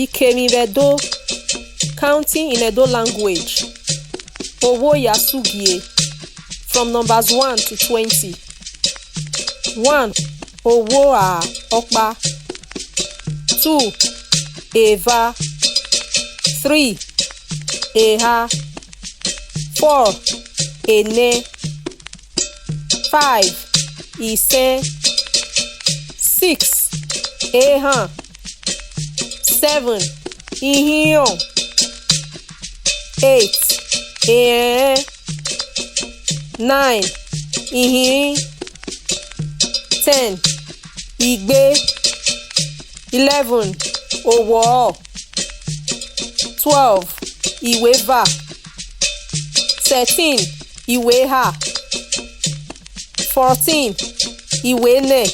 Ikemwin, counting in Edo language. Owo Yasugie, from numbers 1 to 20. 1. Owo a Okpa. 2. Eva. 3. Eha. 4. Ene. 5. Ise. 6. Ehan. 7. Ihion. 8. 9. Ihin. 10. Igbe. 11. Owo. 12. Iweva. 13. Iweha. 14. Iwene.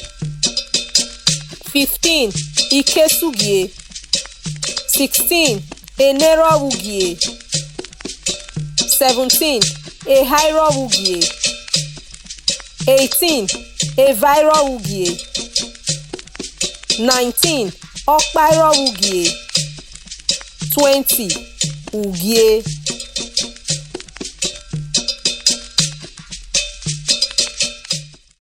15. Ikesugie. 16. Enerowugie. 17. Ehairowugie. 18. Evairowugie. 19. Okpairowugie. 20. Ugie.